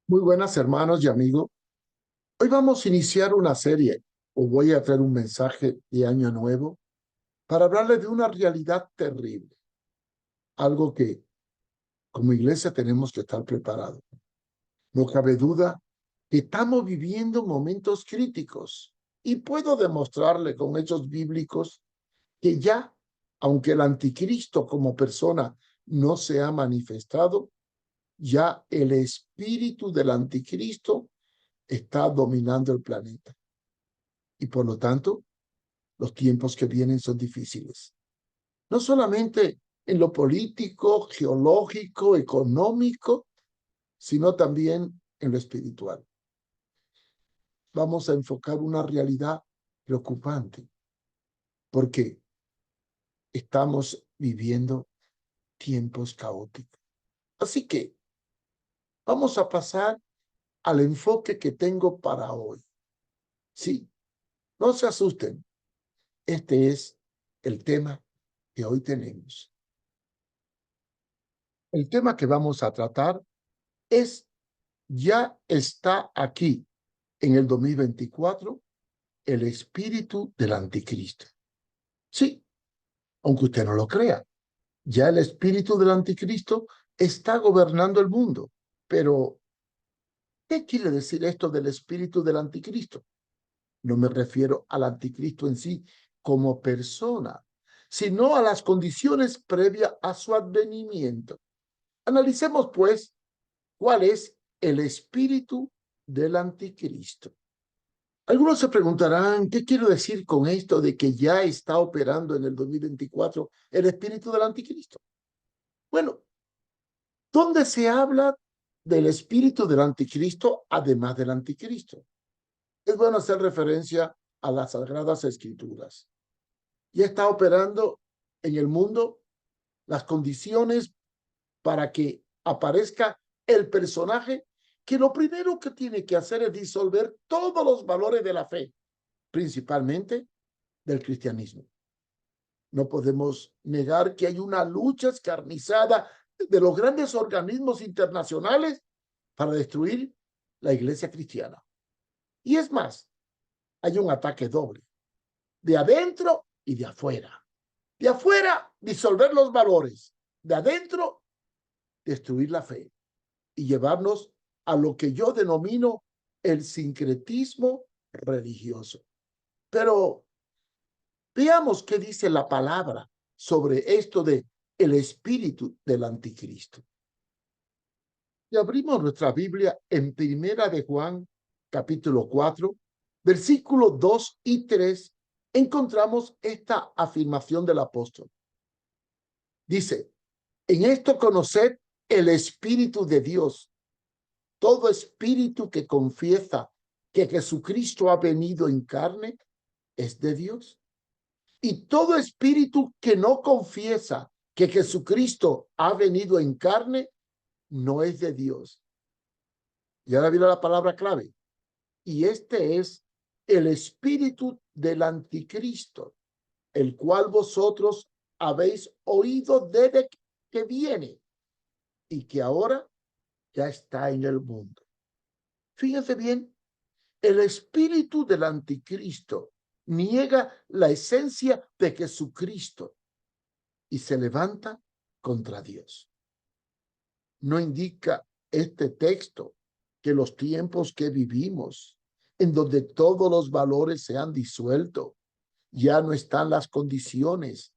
Muy buenas hermanos y amigos. Hoy vamos a iniciar una serie, o voy a traer un mensaje de Año Nuevo para hablarles de una realidad terrible, algo que como iglesia tenemos que estar preparados. No cabe duda que estamos viviendo momentos críticos y puedo demostrarle con hechos bíblicos que ya, aunque el anticristo como persona no se ha manifestado, ya el espíritu del anticristo está dominando el planeta. Y por lo tanto, los tiempos que vienen son difíciles. No solamente en lo político, geológico, económico, sino también en lo espiritual. Vamos a enfocar una realidad preocupante, porque estamos viviendo tiempos caóticos. Así que vamos a pasar al enfoque que tengo para hoy. Sí, no se asusten. Este es el tema que hoy tenemos. El tema que vamos a tratar es, ya está aquí en el 2024 el espíritu del anticristo. Sí, aunque usted no lo crea, ya el espíritu del anticristo está gobernando el mundo. Pero, ¿qué quiere decir esto del espíritu del anticristo? No me refiero al anticristo en sí como persona, sino a las condiciones previas a su advenimiento. Analicemos, pues, cuál es el espíritu del anticristo. Algunos se preguntarán, ¿qué quiero decir con esto de que ya está operando en el 2024 el espíritu del anticristo? Bueno, ¿dónde se habla del espíritu del anticristo además del anticristo? Es bueno hacer referencia a las Sagradas Escrituras. Ya está operando en el mundo las condiciones para que aparezca el personaje que lo primero que tiene que hacer es disolver todos los valores de la fe, principalmente del cristianismo. No podemos negar que hay una lucha escarnizada de los grandes organismos internacionales para destruir la iglesia cristiana. Y es más, hay un ataque doble, de adentro y de afuera. De afuera, disolver los valores. De adentro, destruir la fe y llevarnos a lo que yo denomino el sincretismo religioso. Pero veamos qué dice la palabra sobre esto de el espíritu del anticristo. Y abrimos nuestra Biblia en Primera de Juan, capítulo 4, versículos 2 y 3, encontramos esta afirmación del apóstol. Dice, en esto conoced el espíritu de Dios. Todo espíritu que confiesa que Jesucristo ha venido en carne es de Dios. Y todo espíritu que no confiesa que Jesucristo ha venido en carne no es de Dios. Y ahora viene la palabra clave. Y este es el espíritu del anticristo, el cual vosotros habéis oído desde que viene y que ahora ya está en el mundo. Fíjense bien, el espíritu del anticristo niega la esencia de Jesucristo y se levanta contra Dios. No indica este texto que los tiempos que vivimos, en donde todos los valores se han disuelto, ya no están las condiciones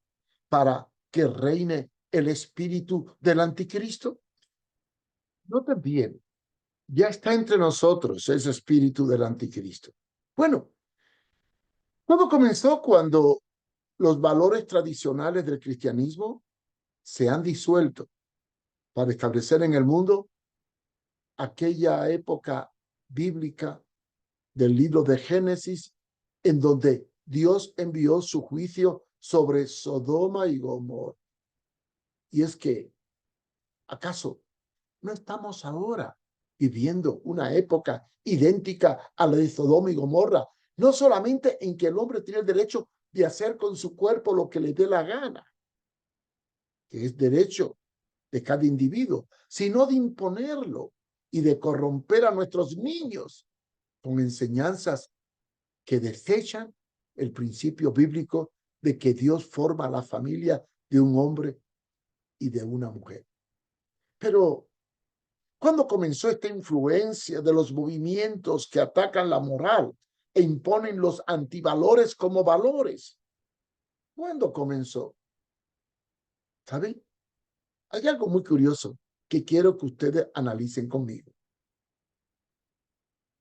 para que reine el espíritu del anticristo. Noten bien, ya está entre nosotros ese espíritu del anticristo. Bueno, todo comenzó cuando los valores tradicionales del cristianismo se han disuelto para establecer en el mundo aquella época bíblica del libro de Génesis, en donde Dios envió su juicio sobre Sodoma y Gomorra. Y es que, ¿acaso no estamos ahora viviendo una época idéntica a la de Sodoma y Gomorra? No solamente en que el hombre tiene el derecho de hacer con su cuerpo lo que le dé la gana, que es derecho de cada individuo, sino de imponerlo y de corromper a nuestros niños con enseñanzas que desechan el principio bíblico de que Dios forma la familia de un hombre y de una mujer. Pero, ¿cuándo comenzó esta influencia de los movimientos que atacan la moral e imponen los antivalores como valores? ¿Cuándo comenzó? ¿Saben? Hay algo muy curioso que quiero que ustedes analicen conmigo.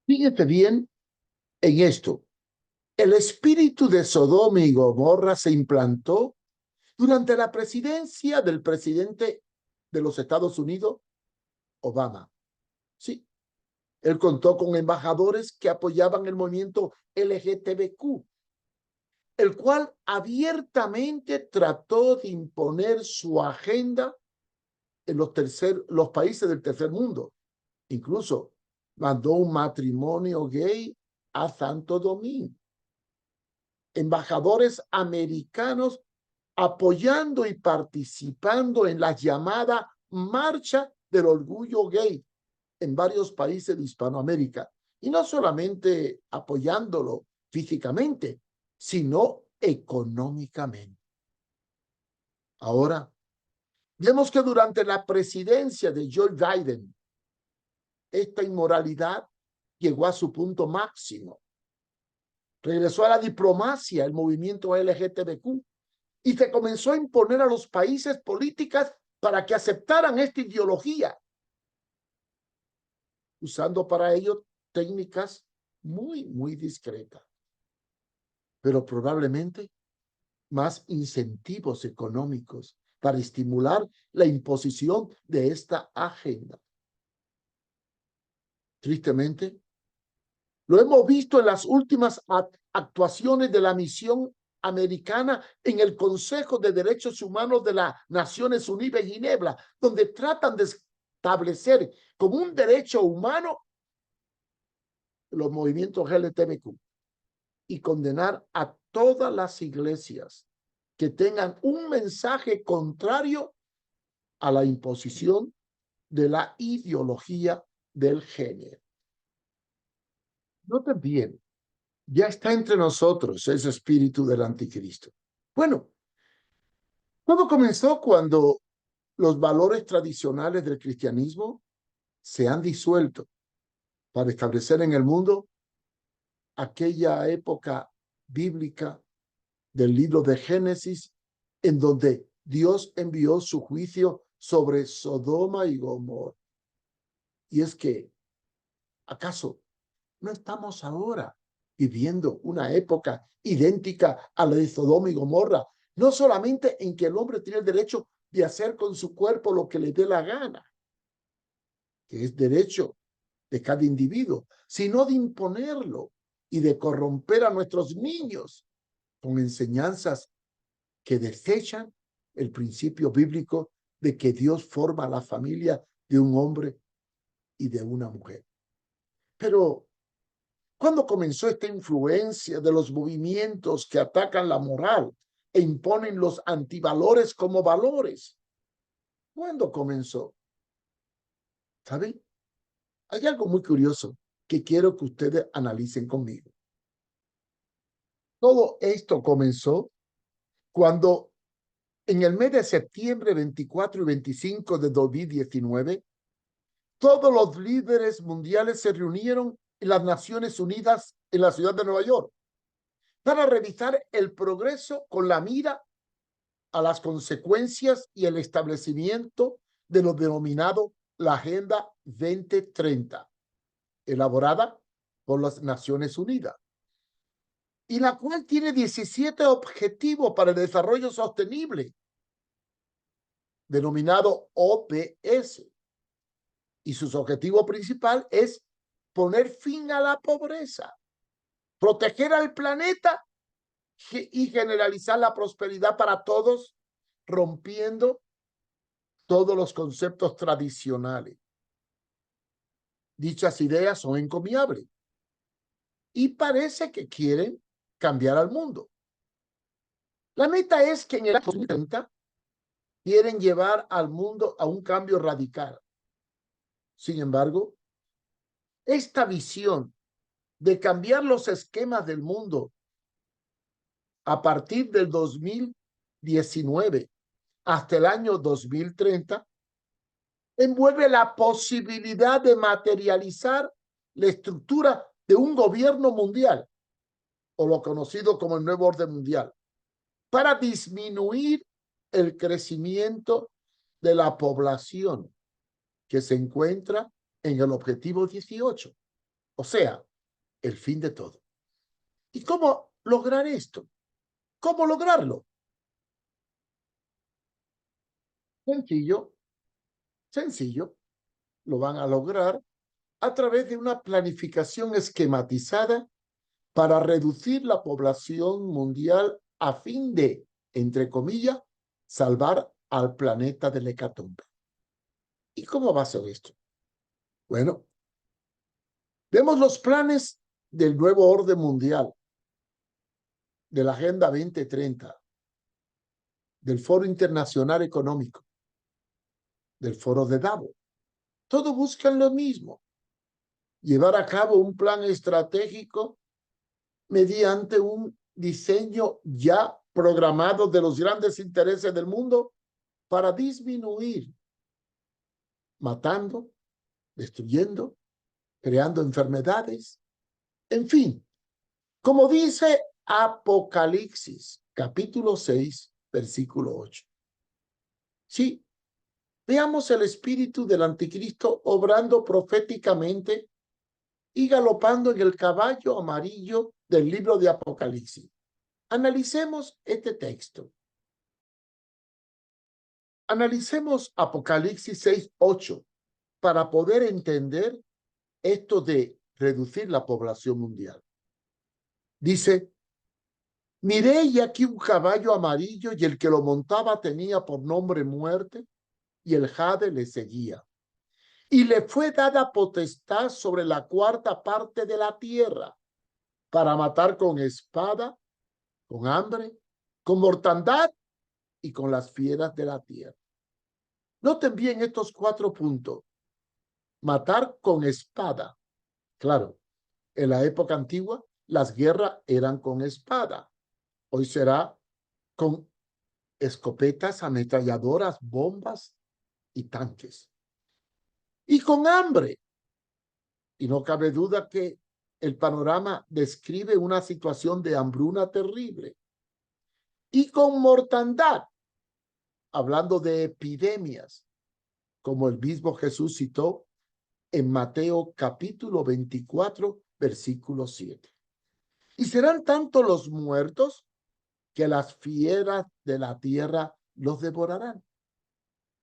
Fíjense bien en esto. El espíritu de Sodoma y Gomorra se implantó durante la presidencia del presidente de los Estados Unidos, Obama. Sí, él contó con embajadores que apoyaban el movimiento LGTBQ, el cual abiertamente trató de imponer su agenda en los países del tercer mundo. Incluso mandó un matrimonio gay a Santo Domingo. Embajadores americanos apoyando y participando en la llamada Marcha del Orgullo Gay en varios países de Hispanoamérica. Y no solamente apoyándolo físicamente, sino económicamente. Ahora, vemos que durante la presidencia de Joe Biden, esta inmoralidad llegó a su punto máximo. Regresó a la diplomacia el movimiento LGTBQ y se comenzó a imponer a los países políticas para que aceptaran esta ideología, usando para ello técnicas muy discretas, pero probablemente más incentivos económicos para estimular la imposición de esta agenda. Tristemente, lo hemos visto en las últimas actuaciones de la misión americana en el Consejo de Derechos Humanos de las Naciones Unidas en Ginebra, donde tratan de establecer como un derecho humano los movimientos LGTBQ y condenar a todas las iglesias que tengan un mensaje contrario a la imposición de la ideología del género. Noten bien, ya está entre nosotros ese espíritu del anticristo. Bueno, todo comenzó cuando los valores tradicionales del cristianismo se han disuelto para establecer en el mundo aquella época bíblica del libro de Génesis, en donde Dios envió su juicio sobre Sodoma y Gomorra. Y es que, ¿acaso no estamos ahora viviendo una época idéntica a la de Sodoma y Gomorra? No solamente en que el hombre tiene el derecho de hacer con su cuerpo lo que le dé la gana, que es derecho de cada individuo, sino de imponerlo y de corromper a nuestros niños con enseñanzas que desechan el principio bíblico de que Dios forma la familia de un hombre y de una mujer. Pero, ¿cuándo comenzó esta influencia de los movimientos que atacan la moral e imponen los antivalores como valores? ¿Cuándo comenzó? ¿Saben? Hay algo muy curioso que quiero que ustedes analicen conmigo. Todo esto comenzó cuando en el mes de septiembre 24 y 25 de 2019, todos los líderes mundiales se reunieron en las Naciones Unidas en la ciudad de Nueva York para revisar el progreso con la mira a las consecuencias y el establecimiento de lo denominado la Agenda 2030, elaborada por las Naciones Unidas, y la cual tiene 17 objetivos para el desarrollo sostenible, denominado OPS. Y su objetivo principal es poner fin a la pobreza, proteger al planeta y generalizar la prosperidad para todos, rompiendo todos los conceptos tradicionales. Dichas ideas son encomiables y parece que quieren cambiar al mundo. La meta es que en el año 2030 quieren llevar al mundo a un cambio radical. Sin embargo, esta visión de cambiar los esquemas del mundo a partir del 2019 hasta el año 2030, envuelve la posibilidad de materializar la estructura de un gobierno mundial, o lo conocido como el nuevo orden mundial, para disminuir el crecimiento de la población que se encuentra en el objetivo 18, o sea, el fin de todo. ¿Y cómo lograr esto? ¿Cómo lograrlo? Sencillo, sencillo. Lo van a lograr a través de una planificación esquematizada para reducir la población mundial a fin de, entre comillas, salvar al planeta del hecatombe. ¿Y cómo va a ser esto? Bueno, vemos los planes del nuevo orden mundial, de la Agenda 2030, del Foro Internacional Económico, del Foro de Davos. Todos buscan lo mismo: llevar a cabo un plan estratégico mediante un diseño ya programado de los grandes intereses del mundo para disminuir, matando, destruyendo, creando enfermedades, en fin, como dice Apocalipsis, capítulo 6, versículo 8. Sí, veamos el espíritu del anticristo obrando proféticamente y galopando en el caballo amarillo del libro de Apocalipsis. Analicemos este texto. Analicemos Apocalipsis 6, 8 para poder entender esto de reducir la población mundial. Dice: miré y aquí un caballo amarillo, y el que lo montaba tenía por nombre Muerte, y el jade le seguía. Y le fue dada potestad sobre la cuarta parte de la tierra, para matar con espada, con hambre, con mortandad y con las fieras de la tierra. Noten bien estos 4 puntos. Matar con espada. Claro, en la época antigua las guerras eran con espada. Hoy será con escopetas, ametralladoras, bombas y tanques. Y con hambre. Y no cabe duda que el panorama describe una situación de hambruna terrible. Y con mortandad, hablando de epidemias, como el mismo Jesús citó en Mateo capítulo 24, versículo 7. Y serán tanto los muertos que las fieras de la tierra los devorarán.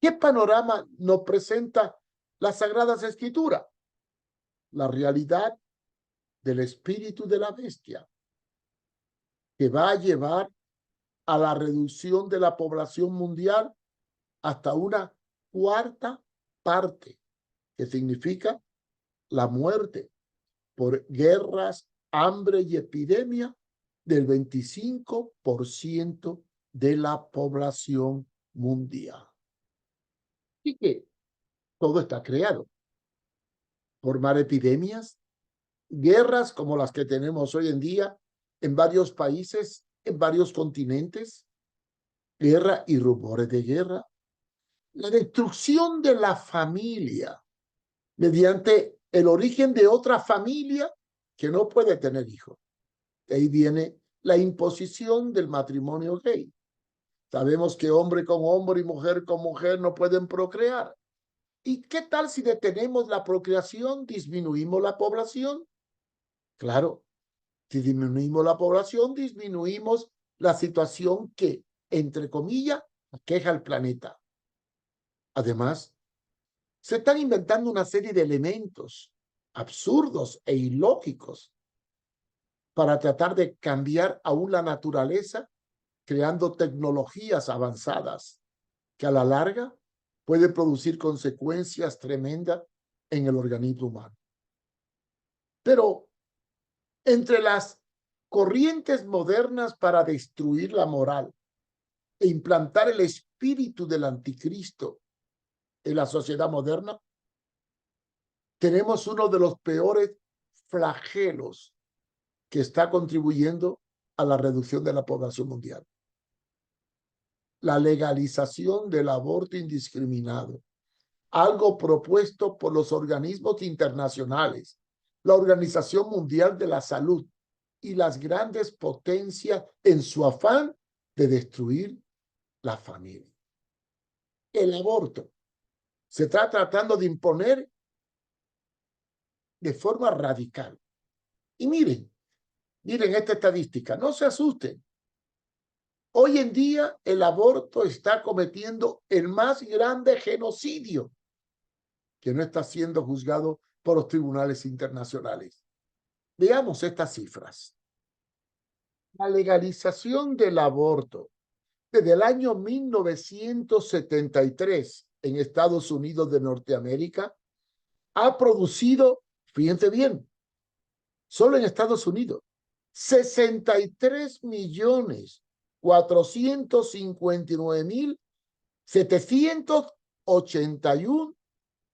¿Qué panorama nos presenta las Sagradas Escrituras? La realidad del espíritu de la bestia, que va a llevar a la reducción de la población mundial hasta una cuarta parte, que significa la muerte por guerras, hambre y epidemia del 25% de la población mundial. Y que todo está creado. Formar epidemias, guerras como las que tenemos hoy en día en varios países, en varios continentes, guerra y rumores de guerra, la destrucción de la familia mediante el origen de otra familia que no puede tener hijos. De ahí viene la imposición del matrimonio gay. Sabemos que hombre con hombre y mujer con mujer no pueden procrear. ¿Y qué tal si detenemos la procreación, disminuimos la población? Claro, si disminuimos la población, disminuimos la situación que, entre comillas, aqueja al planeta. Además, se están inventando una serie de elementos absurdos e ilógicos para tratar de cambiar aún la naturaleza, creando tecnologías avanzadas que a la larga pueden producir consecuencias tremendas en el organismo humano. Pero entre las corrientes modernas para destruir la moral e implantar el espíritu del anticristo en la sociedad moderna, tenemos uno de los peores flagelos que está contribuyendo a la reducción de la población mundial. La legalización del aborto indiscriminado, algo propuesto por los organismos internacionales, la Organización Mundial de la Salud y las grandes potencias en su afán de destruir la familia. El aborto se está tratando de imponer de forma radical. Y miren esta estadística, no se asusten. Hoy en día el aborto está cometiendo el más grande genocidio que no está siendo juzgado por los tribunales internacionales. Veamos estas cifras. La legalización del aborto desde el año 1973 en Estados Unidos de Norteamérica ha producido, fíjense bien, solo en Estados Unidos, 63.459.781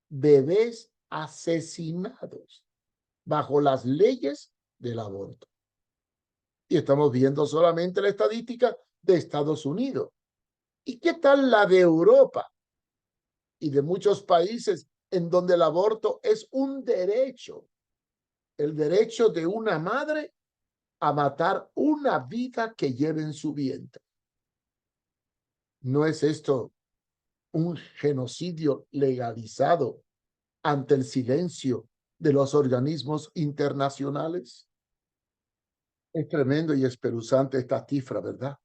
bebés asesinados bajo las leyes del aborto. Y estamos viendo solamente la estadística de Estados Unidos. ¿Y qué tal la de Europa y de muchos países en donde el aborto es un derecho? El derecho de una madre a matar una vida que lleve en su vientre. ¿No es esto un genocidio legalizado ante el silencio de los organismos internacionales? Es tremendo y espeluznante esta cifra, ¿verdad?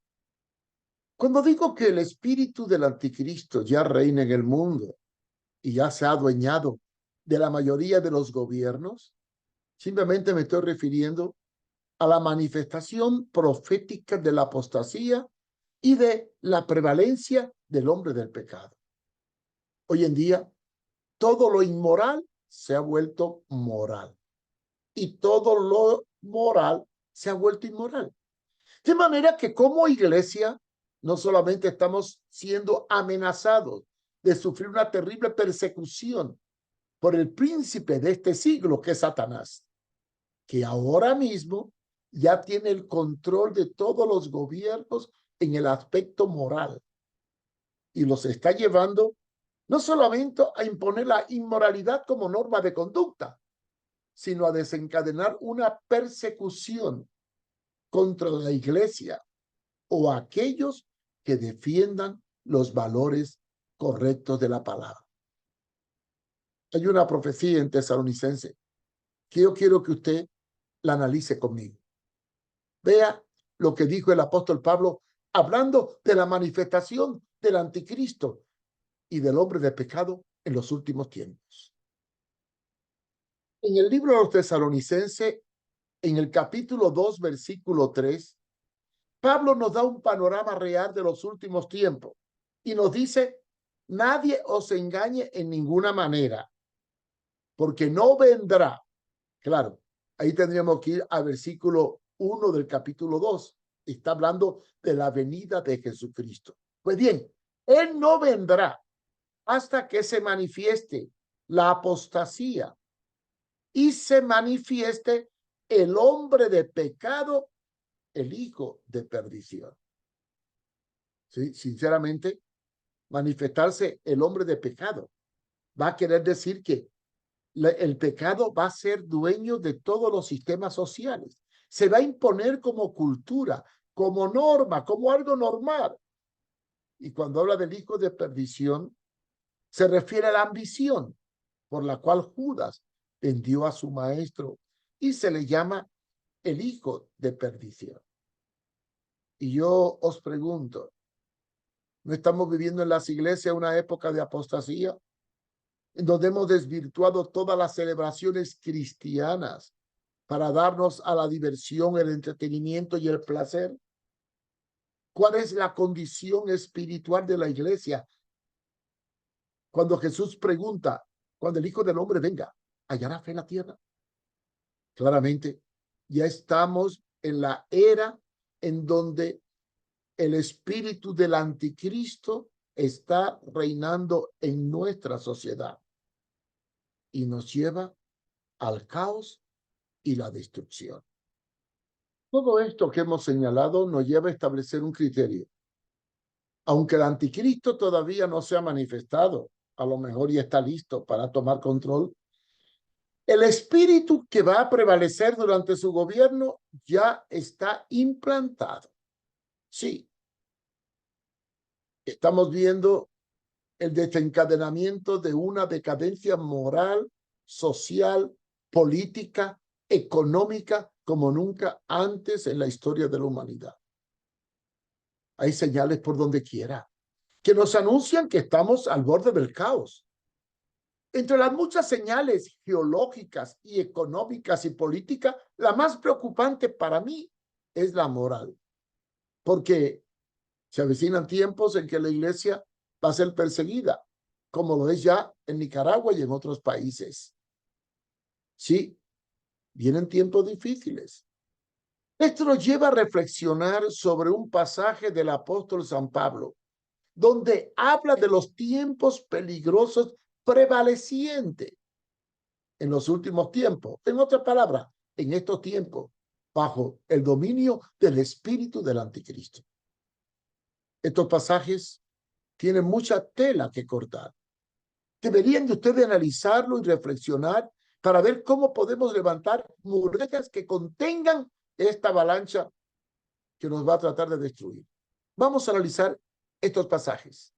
Cuando digo que el espíritu del anticristo ya reina en el mundo y ya se ha adueñado de la mayoría de los gobiernos, simplemente me estoy refiriendo a la manifestación profética de la apostasía y de la prevalencia del hombre del pecado. Hoy en día, todo lo inmoral se ha vuelto moral y todo lo moral se ha vuelto inmoral. De manera que como iglesia no solamente estamos siendo amenazados de sufrir una terrible persecución por el príncipe de este siglo, que es Satanás, que ahora mismo ya tiene el control de todos los gobiernos en el aspecto moral y los está llevando no solamente a imponer la inmoralidad como norma de conducta, sino a desencadenar una persecución contra la iglesia o aquellos que defiendan los valores correctos de la palabra. Hay una profecía en Tesalonicense que yo quiero que usted la analice conmigo. Vea lo que dijo el apóstol Pablo hablando de la manifestación del anticristo y del hombre de pecado en los últimos tiempos. En el libro de los Tesalonicenses, en el capítulo 2, versículo 3, Pablo nos da un panorama real de los últimos tiempos y nos dice: nadie os engañe en ninguna manera, porque no vendrá. Claro, ahí tendríamos que ir al versículo 1 del capítulo 2. Está hablando de la venida de Jesucristo. Pues bien, Él no vendrá hasta que se manifieste la apostasía y se manifieste el hombre de pecado, el hijo de perdición. ¿Sí? Sinceramente, manifestarse el hombre de pecado va a querer decir que el pecado va a ser dueño de todos los sistemas sociales. Se va a imponer como cultura, como norma, como algo normal. Y cuando habla del hijo de perdición, se refiere a la ambición por la cual Judas vendió a su maestro y se le llama el hijo de perdición. Y yo os pregunto, ¿no estamos viviendo en las iglesias una época de apostasía, en donde hemos desvirtuado todas las celebraciones cristianas para darnos a la diversión, el entretenimiento y el placer? ¿Cuál es la condición espiritual de la iglesia? Cuando Jesús pregunta, cuando el Hijo del Hombre venga, ¿hallará fe en la tierra? Claramente, ya estamos en la era en donde el espíritu del anticristo está reinando en nuestra sociedad. y nos lleva al caos y la destrucción. Todo esto que hemos señalado nos lleva a establecer un criterio. Aunque el anticristo todavía no se ha manifestado, a lo mejor ya está listo para tomar control, el espíritu que va a prevalecer durante su gobierno ya está implantado. Sí, estamos viendo el desencadenamiento de una decadencia moral, social, política, económica, como nunca antes en la historia de la humanidad. Hay señales por donde quiera que nos anuncian que estamos al borde del caos. Entre las muchas señales geológicas y económicas y políticas, la más preocupante para mí es la moral, porque se avecinan tiempos en que la iglesia va a ser perseguida, como lo es ya en Nicaragua y en otros países. Sí, vienen tiempos difíciles. Esto nos lleva a reflexionar sobre un pasaje del apóstol San Pablo, donde habla de los tiempos peligrosos prevalecientes en los últimos tiempos. En otras palabras, en estos tiempos, bajo el dominio del espíritu del anticristo. Estos pasajes tienen mucha tela que cortar. Deberían de ustedes analizarlo y reflexionar para ver cómo podemos levantar murallas que contengan esta avalancha que nos va a tratar de destruir. Vamos a analizar estos pasajes.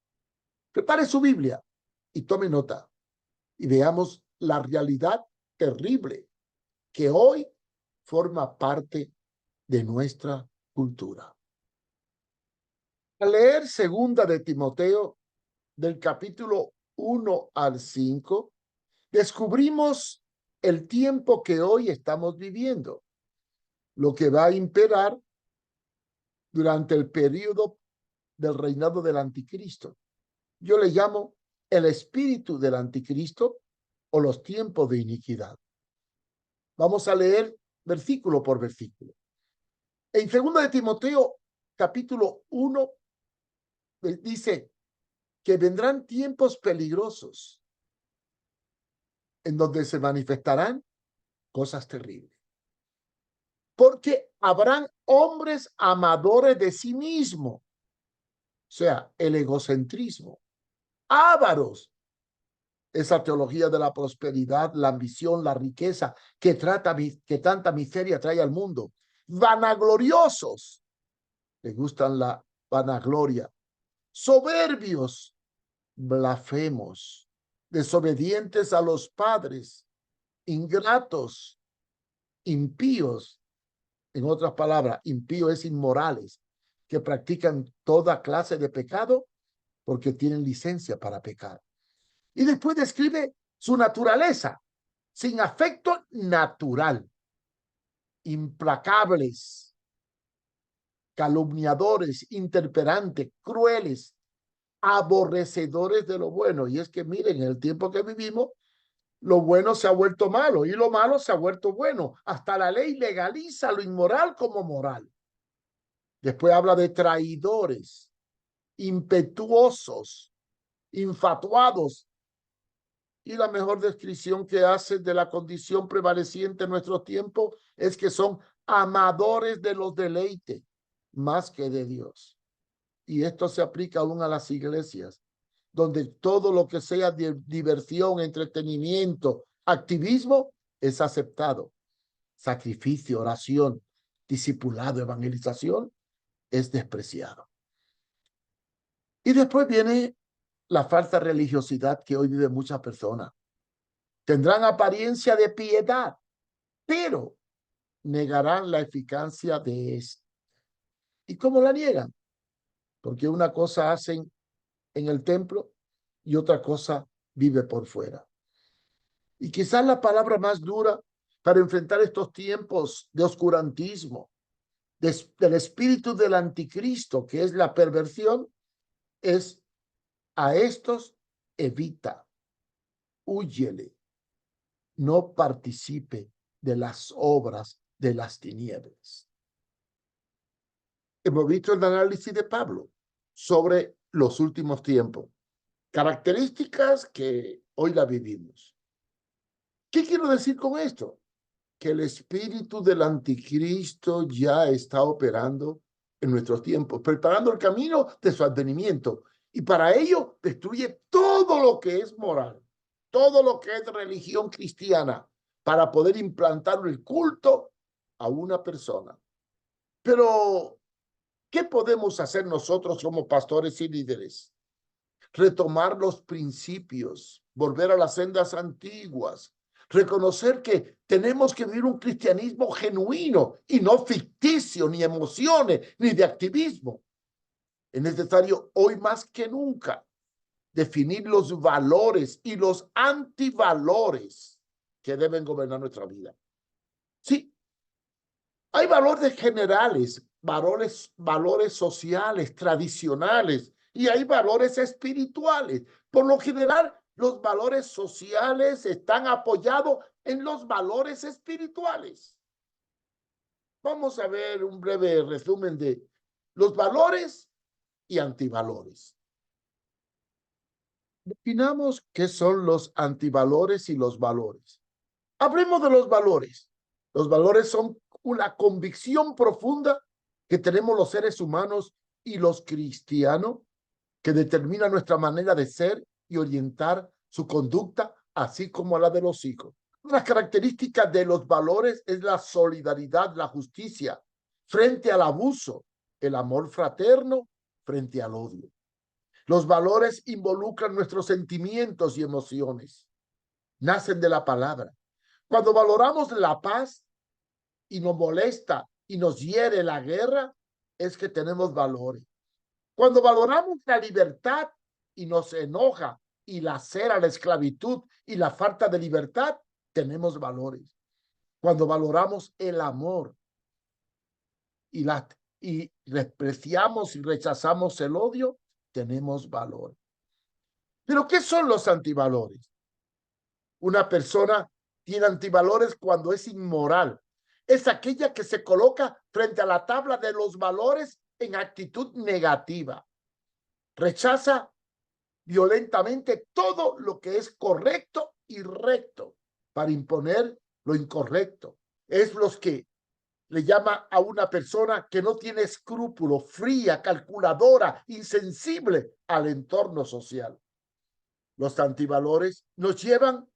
Prepare su Biblia y tome nota y veamos la realidad terrible que hoy forma parte de nuestra cultura. Al leer segunda de Timoteo del capítulo 1 al 5, descubrimos el tiempo que hoy estamos viviendo, lo que va a imperar durante el periodo del reinado del anticristo. Yo le llamo el espíritu del anticristo o los tiempos de iniquidad. Vamos a leer versículo por versículo. En 2 de Timoteo, capítulo 1, dice que vendrán tiempos peligrosos en donde se manifestarán cosas terribles. Porque habrán hombres amadores de sí mismo, o sea, el egocentrismo, ávaros, esa teología de la prosperidad, la ambición, la riqueza que tanta miseria trae al mundo, vanagloriosos, les gustan la vanagloria, soberbios, blasfemos, desobedientes a los padres, ingratos, impíos. En otras palabras, impío es inmorales, que practican toda clase de pecado porque tienen licencia para pecar. Y después describe su naturaleza, sin afecto natural, implacables, calumniadores, interperantes, crueles, aborrecedores de lo bueno. Y es que miren, en el tiempo que vivimos, lo bueno se ha vuelto malo y lo malo se ha vuelto bueno. Hasta la ley legaliza lo inmoral como moral. Después habla de traidores, impetuosos, infatuados. Y la mejor descripción que hace de la condición prevaleciente en nuestro tiempo es que son amadores de los deleites más que de Dios. Y esto se aplica aún a las iglesias, donde todo lo que sea diversión, entretenimiento, activismo es aceptado. Sacrificio, oración, discipulado, evangelización es despreciado. Y después viene la falsa religiosidad que hoy vive muchas personas. Tendrán apariencia de piedad, pero negarán la eficacia de esto. ¿Y cómo la niegan? Porque una cosa hacen en el templo y otra cosa vive por fuera. Y quizás la palabra más dura para enfrentar estos tiempos de oscurantismo, del espíritu del anticristo, que es la perversión, es a estos evita, húyele, no participe de las obras de las tinieblas. Hemos visto el análisis de Pablo sobre los últimos tiempos, características que hoy la vivimos. ¿Qué quiero decir con esto? Que el espíritu del anticristo ya está operando en nuestros tiempos, preparando el camino de su advenimiento. Y para ello destruye todo lo que es moral, todo lo que es religión cristiana, para poder implantar el culto a una persona. Pero, ¿qué podemos hacer nosotros como pastores y líderes? Retomar los principios, volver a las sendas antiguas, reconocer que tenemos que vivir un cristianismo genuino y no ficticio, ni emociones, ni de activismo. Es necesario hoy más que nunca definir los valores y los antivalores que deben gobernar nuestra vida. Sí, hay valores generales, valores sociales, tradicionales, y hay valores espirituales. Por lo general, los valores sociales están apoyados en los valores espirituales. Vamos a ver un breve resumen de los valores y antivalores. Definamos qué son los antivalores y los valores. Hablemos de los valores. Los valores son una convicción profunda que tenemos los seres humanos y los cristianos que determina nuestra manera de ser y orientar su conducta, así como la de los hijos. Una característica de los valores es la solidaridad, la justicia frente al abuso, el amor fraterno frente al odio. Los valores involucran nuestros sentimientos y emociones. Nacen de la palabra. Cuando valoramos la paz y nos molesta y nos hiere la guerra, es que tenemos valores. Cuando valoramos la libertad y nos enoja y lacera la esclavitud y la falta de libertad, tenemos valores. Cuando valoramos el amor y despreciamos y rechazamos el odio, tenemos valores. ¿Pero qué son los antivalores? Una persona tiene antivalores cuando es inmoral. Es aquella que se coloca frente a la tabla de los valores en actitud negativa. Rechaza violentamente todo lo que es correcto y recto para imponer lo incorrecto. Es los que le llama a una persona que no tiene escrúpulo, fría, calculadora, insensible al entorno social. Los antivalores nos llevan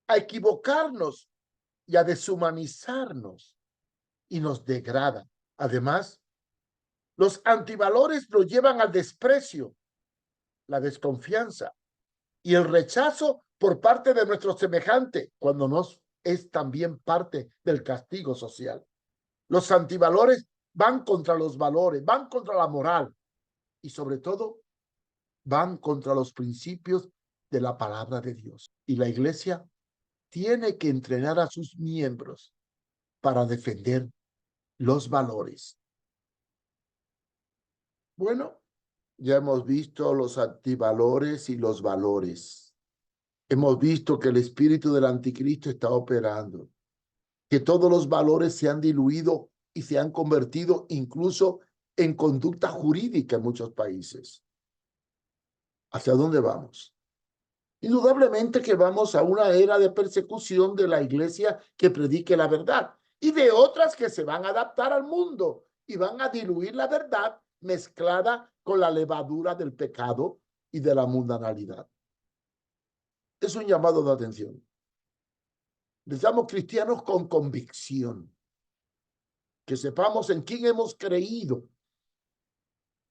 a equivocarnos y a deshumanizarnos y nos degradan. Además, los antivalores nos llevan al desprecio, la desconfianza y el rechazo por parte de nuestro semejante cuando nos es también parte del castigo social. Los antivalores van contra los valores, van contra la moral y sobre todo van contra los principios de la palabra de Dios. Y la iglesia tiene que entrenar a sus miembros para defender los valores. Bueno, ya hemos visto los antivalores y los valores. Hemos visto que el espíritu del anticristo está operando, que todos los valores se han diluido y se han convertido incluso en conducta jurídica en muchos países. ¿Hacia dónde vamos? Indudablemente que vamos a una era de persecución de la iglesia que predique la verdad y de otras que se van a adaptar al mundo y van a diluir la verdad mezclada con la levadura del pecado y de la mundanalidad. Es un llamado de atención. Les llamo cristianos con convicción, que sepamos en quién hemos creído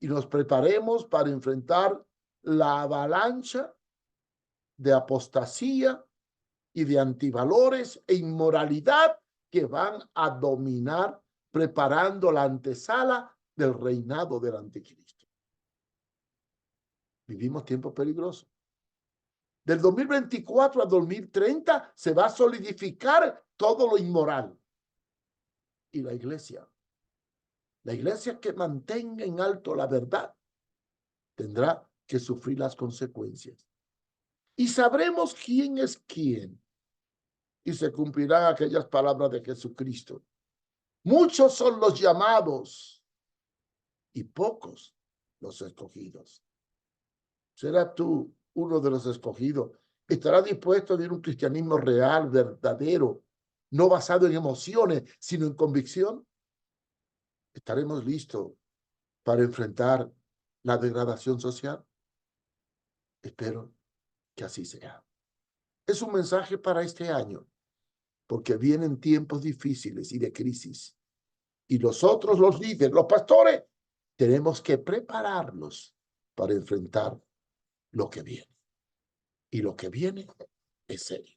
y nos preparemos para enfrentar la avalancha de apostasía y de antivalores e inmoralidad que van a dominar, preparando la antesala del reinado del anticristo. Vivimos tiempos peligrosos. Del 2024 al 2030 se va a solidificar todo lo inmoral. Y la iglesia que mantenga en alto la verdad, tendrá que sufrir las consecuencias. Y sabremos quién es quién. Y se cumplirán aquellas palabras de Jesucristo. Muchos son los llamados y pocos los escogidos. ¿Será tú uno de los escogidos ¿Estará dispuesto a vivir un cristianismo real, verdadero, no basado en emociones, sino en convicción? ¿Estaremos listos para enfrentar la degradación social? Espero que así sea. Es un mensaje para este año, porque vienen tiempos difíciles y de crisis. Y nosotros, los líderes, los pastores, tenemos que prepararlos para enfrentar lo que viene. Y lo que viene es serio.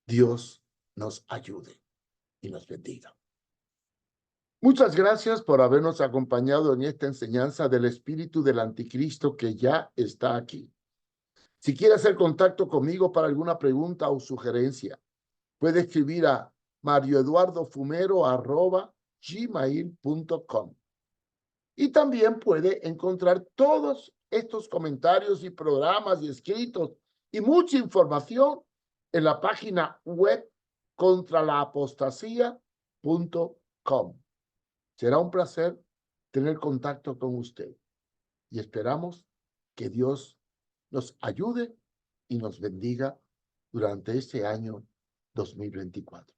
Dios nos ayude y nos bendiga. Muchas gracias por habernos acompañado en esta enseñanza del espíritu del anticristo que ya está aquí. Si quiere hacer contacto conmigo para alguna pregunta o sugerencia, puede escribir a marioeduardofumero@gmail.com. Y también puede encontrar todos estos comentarios y programas y escritos y mucha información en la página web contralaapostasía.com. Será un placer tener contacto con usted y esperamos que Dios nos ayude y nos bendiga durante este año 2024.